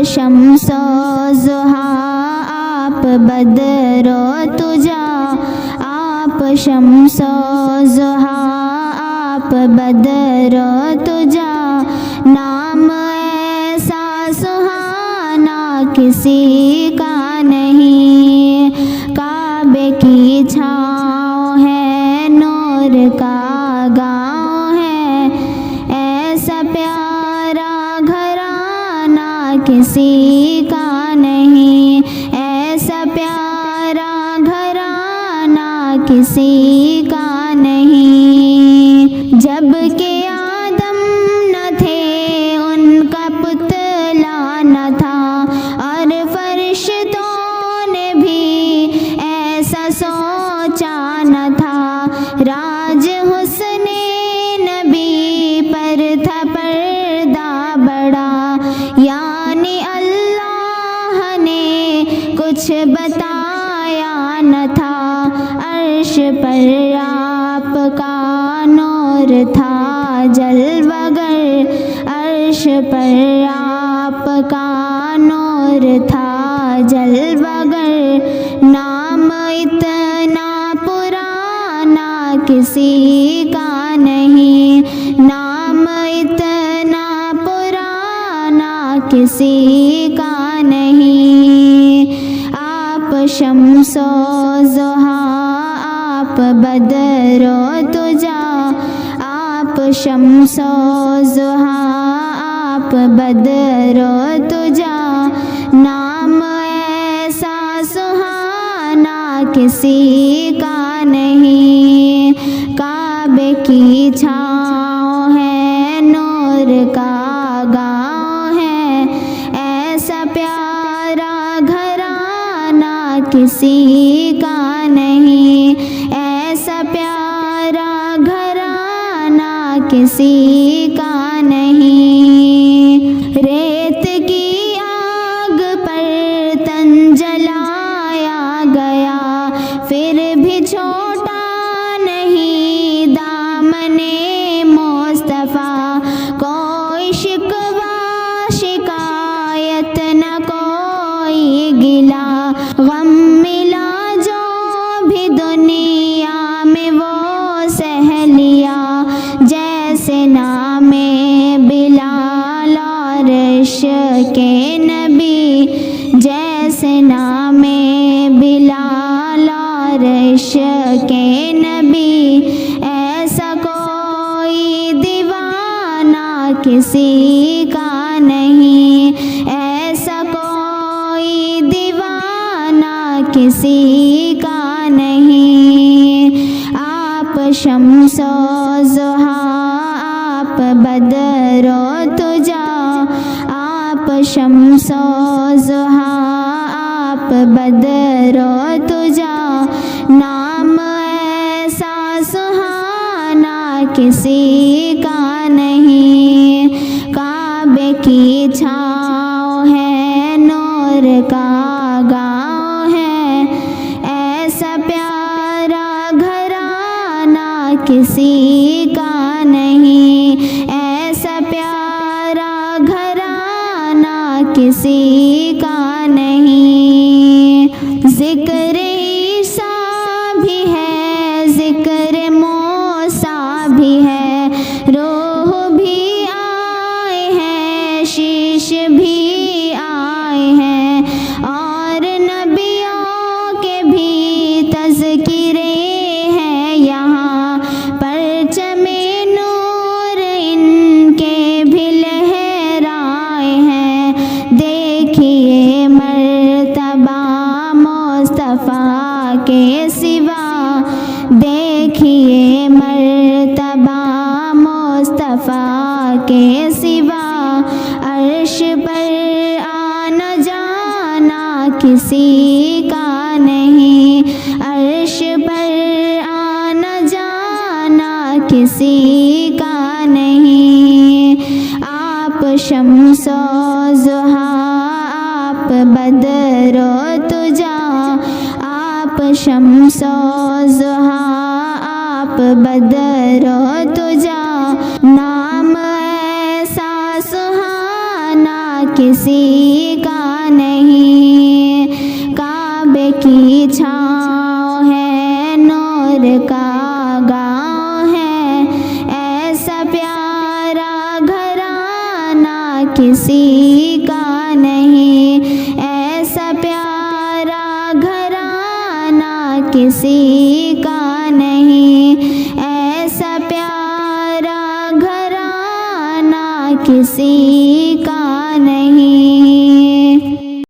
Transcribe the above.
شمس و ضحیٰ آپ بدر و تجا، آپ شمس و ضحیٰ آپ بدر و تجا، نام ایسا سہانا کسی کا نہیں، کعبے کی چھاؤں ہے، نور کا گاؤں ہے، ایسا پیارا گھرانہ کسی کا نہیں، ایسا پیارا گھرانہ کسی کا نہیں، جب کہ آدم نہ تھے ان کا پتلا نہ تھا، اور فرشتوں نے بھی ایسا سوچا نہ تھا، راج حسن نبی پر تھا پردہ بڑا، یعنی اللہ نے کچھ بتایا نہ تھا، عرش پر آپ کا نور تھا جلوہ گر، عرش پر آپ کا نور تھا جلوہ گر، نام اتنا پرانا کسی کا نہیں، نام اتنا پرانا کسی کا نہیں، آپ شمس و ضحیٰ آپ بدر و تجا، آپ شمس و ضحیٰ آپ بدر و تجا، نام ایسا سہانا کسی کا نہیں، کعبے کی چھاؤں ہے، نور کا گاؤں ہے، ایسا پیارا گھرانہ کسی کا نہیں، ایسا پیارا گھرانہ کسی کا نہیں، ریت کی آگ پر تن جلایا گیا، پھر بھی چھوٹا نہیں دامن مصطفیٰ، کوئی شکوہ شکایت نہ کوئی گلا، غم ملا جو بھی دنیا میں وہ سہ لیا، جیسے نام بلال اور عشق نبی، جیسے نام بلال اور عشق نبی، ایسا کوئی دیوانہ کسی کا نہیں، ایسا کوئی دیوانہ کسی کا نہیں، آپ شمس و ضحیٰ آپ بدر و تجا، آپ شمس و ضحیٰ آپ بدر و تجا، نام ایسا سہانا کسی کا نہیں، کعبے کی چھاؤں ہے، نور کا گاؤں ہے، ایسا پیارا گھرانہ کسی کا نہیں، ایسا پیارا گھرانہ کسی کا نہیں، ذکر عیسیٰ بھی ہے، ذکر موسیٰ بھی ہے، روح بھی آئے ہیں، شیش بھی آئے ہیں، اور نبیوں کے بھی تذکرے ہیں یہاں، پرچم نور ان کے بھی لہرائے ہیں، دیکھیے مرتبہ مصطفیٰ کے سوا، دیکھیے مرتبہ مصطفیٰ کے سوا، عرش پر آنا جانا کسی کا نہیں، عرش پر آنا جانا کسی کا نہیں، آپ شمس و ضحیٰ آپ بدر و تجا، آپ شمس و ضحیٰ آپ بدر و تجا، نام ایسا سہانا کسی کا نہیں، کعبے کی چھاؤں ہے، نور کا گاؤں ہے، ایسا پیارا گھرانہ کسی کا نہیں، ایسا پیارا گھرانہ کسی کا نہیں، ایسا پیارا گھرانہ کسی